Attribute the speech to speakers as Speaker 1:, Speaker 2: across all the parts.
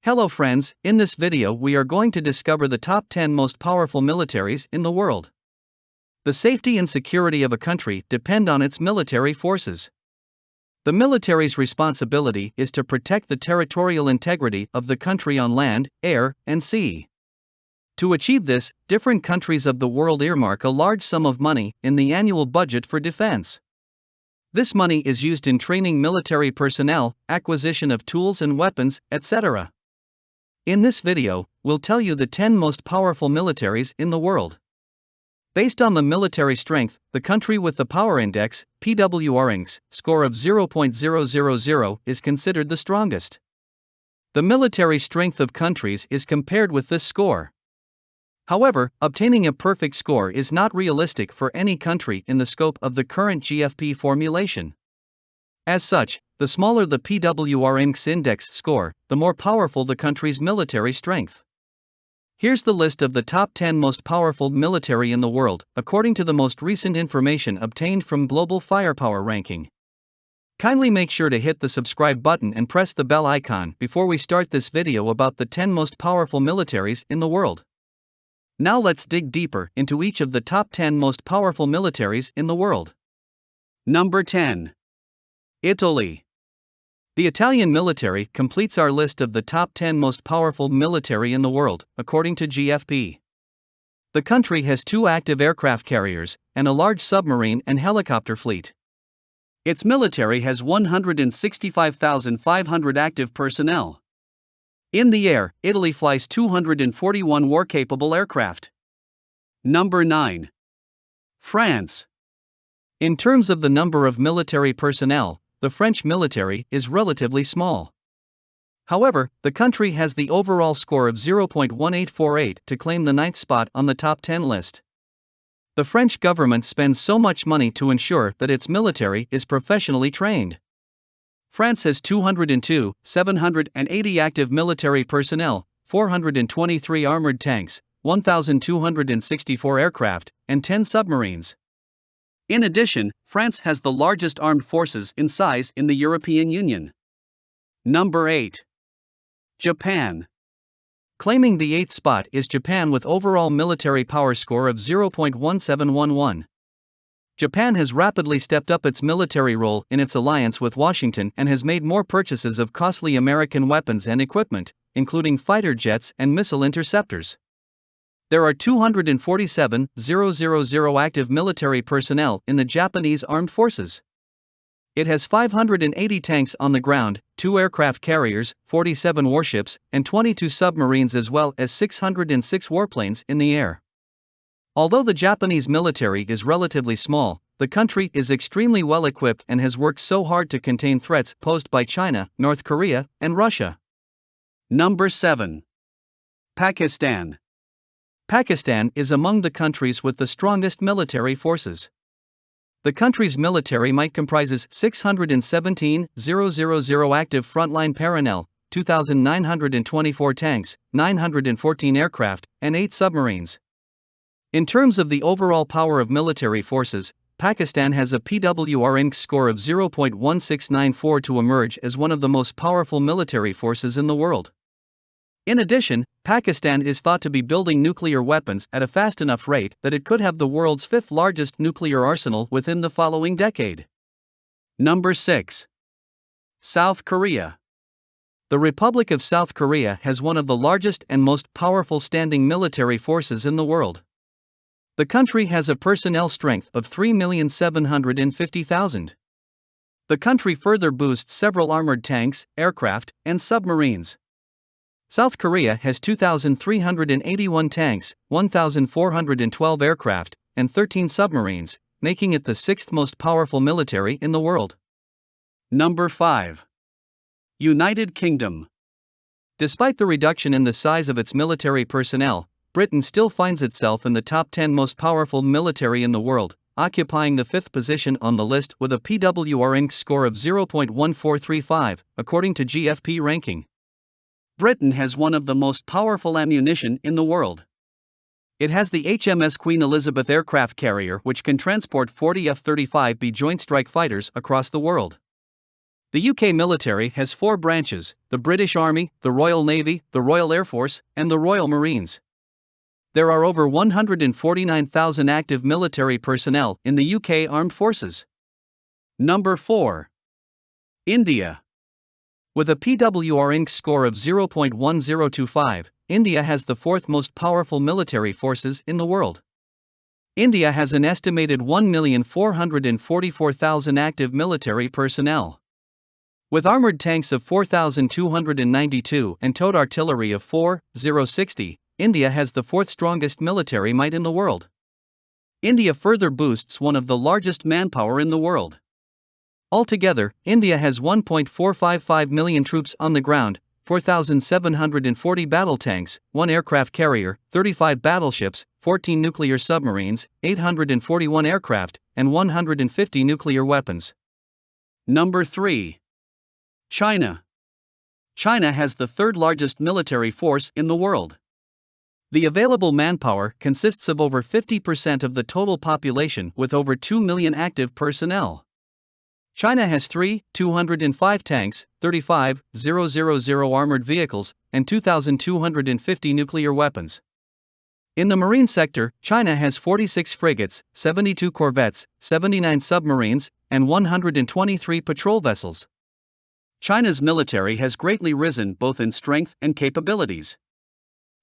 Speaker 1: Hello friends, in this video we are going to discover the top 10 most powerful militaries in the world. The safety and security of a country depend on its military forces. The military's responsibility is to protect the territorial integrity of the country on land, air, and sea. To achieve this, different countries of the world earmark a large sum of money in the annual budget for defense. This money is used in training military personnel, acquisition of tools and weapons, etc. In this video, we'll tell you the 10 most powerful militaries in the world. Based on the military strength, the country with the PwrIndx, PwrIndx, score of 0.000 is considered the strongest. The military strength of countries is compared with this score. However, obtaining a perfect score is not realistic for any country in the scope of the current GFP formulation. As such, the smaller the PwrIndx index score, the more powerful the country's military strength. Here's the list of the top 10 most powerful military in the world, according to the most recent information obtained from Global Firepower Ranking. Kindly make sure to hit the subscribe button and press the bell icon before we start this video about the 10 most powerful militaries in the world. Now let's dig deeper into each of the top 10 most powerful militaries in the world. Number 10. Italy. The Italian military completes our list of the top 10 most powerful military in the world, according to GFP. The country has 2 active aircraft carriers and a large submarine and helicopter fleet. Its military has 165,500 active personnel. In the air, Italy flies 241 war-capable aircraft. Number 9. France. In terms of the number of military personnel, the French military is relatively small. However, the country has the overall score of 0.1848 to claim the 9th spot on the top 10 list. The French government spends so much money to ensure that its military is professionally trained. France has 202,780 active military personnel, 423 armored tanks, 1,264 aircraft, and 10 submarines. In addition, France has the largest armed forces in size in the European Union. Number 8. Japan. Claiming the 8th spot is Japan with overall military power score of 0.1711. Japan has rapidly stepped up its military role in its alliance with Washington and has made more purchases of costly American weapons and equipment, including fighter jets and missile interceptors. There are 247,000 active military personnel in the Japanese armed forces. It has 580 tanks on the ground, 2 aircraft carriers, 47 warships, and 22 submarines as well as 606 warplanes in the air. Although the Japanese military is relatively small, the country is extremely well equipped and has worked so hard to contain threats posed by China, North Korea, and Russia. Number 7. Pakistan. Pakistan is among the countries with the strongest military forces. The country's military might comprises 617,000 active frontline personnel, 2,924 tanks, 914 aircraft, and 8 submarines. In terms of the overall power of military forces, Pakistan has a PwrIndx score of 0.1694 to emerge as one of the most powerful military forces in the world. In addition, Pakistan is thought to be building nuclear weapons at a fast enough rate that it could have the world's 5th largest nuclear arsenal within the following decade. Number 6. South Korea. The Republic of South Korea has one of the largest and most powerful standing military forces in the world. The country has a personnel strength of 3,750,000. The country further boasts several armored tanks, aircraft, and submarines. South Korea has 2,381 tanks, 1,412 aircraft, and 13 submarines, making it the 6th most powerful military in the world. Number 5. United Kingdom. Despite the reduction in the size of its military personnel, Britain still finds itself in the top 10 most powerful military in the world, occupying the 5th position on the list with a PwrIndx score of 0.1435, according to GFP ranking. Britain has one of the most powerful ammunition in the world. It has the HMS Queen Elizabeth aircraft carrier which can transport 40 F-35B Joint Strike Fighters across the world. The UK military has 4 branches: the British Army, the Royal Navy, the Royal Air Force, and the Royal Marines. There are over 149,000 active military personnel in the UK Armed Forces. Number 4. India. With a PwrIndx score of 0.1025, India has the 4th most powerful military forces in the world. India has an estimated 1,444,000 active military personnel. With armored tanks of 4,292 and towed artillery of 4,060, India has the 4th strongest military might in the world. India further boasts one of the largest manpower in the world. Altogether, India has 1.455 million troops on the ground, 4,740 battle tanks, 1 aircraft carrier, 35 battleships, 14 nuclear submarines, 841 aircraft, and 150 nuclear weapons. Number 3. China. China has the 3rd largest military force in the world. The available manpower consists of over 50% of the total population with over 2 million active personnel. China has 205 tanks, 35,000 armored vehicles, and 2,250 nuclear weapons. In the marine sector, China has 46 frigates, 72 corvettes, 79 submarines, and 123 patrol vessels. China's military has greatly risen both in strength and capabilities.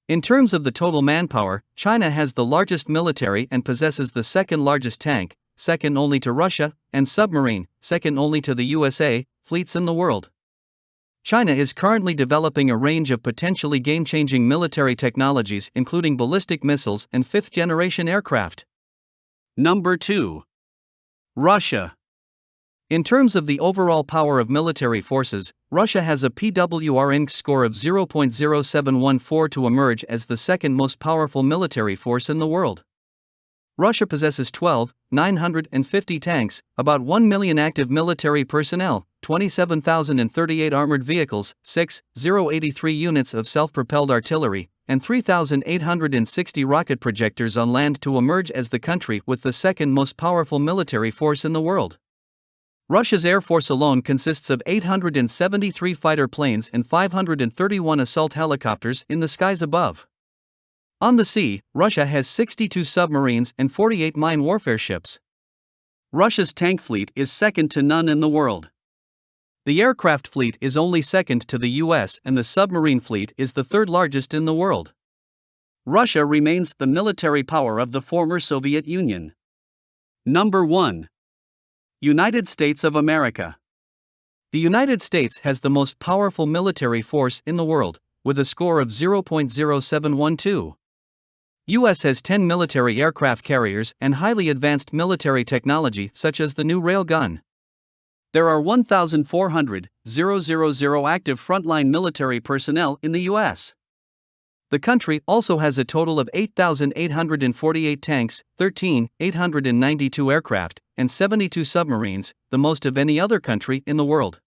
Speaker 1: In terms of the total manpower, China has the largest military and possesses the 2nd largest tank, second only to Russia, and submarine, second only to the USA, fleets in the world. China is currently developing a range of potentially game-changing military technologies including ballistic missiles and 5th-generation aircraft. Number 2. Russia. In terms of the overall power of military forces, Russia has a PwrIndx score of 0.0714 to emerge as the 2nd most powerful military force in the world. Russia possesses 12,950 tanks, about 1 million active military personnel, 27,038 armored vehicles, 6,083 units of self-propelled artillery, and 3,860 rocket projectors on land to emerge as the country with the 2nd most powerful military force in the world. Russia's air force alone consists of 873 fighter planes and 531 assault helicopters in the skies above. On the sea, Russia has 62 submarines and 48 mine warfare ships. Russia's tank fleet is second to none in the world. The aircraft fleet is only second to the US, and the submarine fleet is the 3rd largest in the world. Russia remains the military power of the former Soviet Union. Number 1. United States of America. The United States has the most powerful military force in the world, with a score of 0.0712. US has 10 military aircraft carriers and highly advanced military technology such as the new railgun. There are 1,400 active frontline military personnel in the US. The country also has a total of 8,848 tanks, 13,892 aircraft, and 72 submarines, the most of any other country in the world.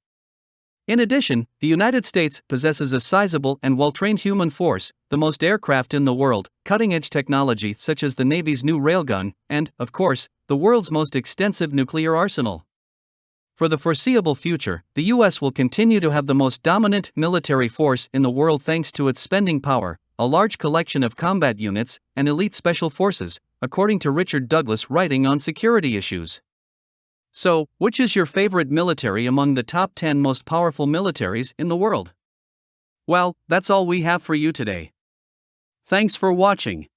Speaker 1: In addition, the United States possesses a sizable and well-trained human force, the most aircraft in the world, cutting-edge technology such as the Navy's new railgun, and, of course, the world's most extensive nuclear arsenal. For the foreseeable future, the US will continue to have the most dominant military force in the world thanks to its spending power, a large collection of combat units, and elite special forces, according to Richard Douglas writing on security issues. So, which is your favorite military among the top 10 most powerful militaries in the world? Well, that's all we have for you today. Thanks for watching.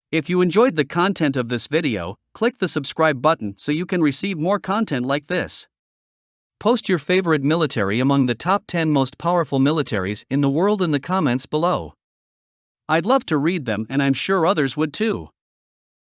Speaker 1: If you enjoyed the content of this video, click the subscribe button so you can receive more content like this. Post your favorite military among the top 10 most powerful militaries in the world in the comments below. I'd love to read them, and I'm sure others would too.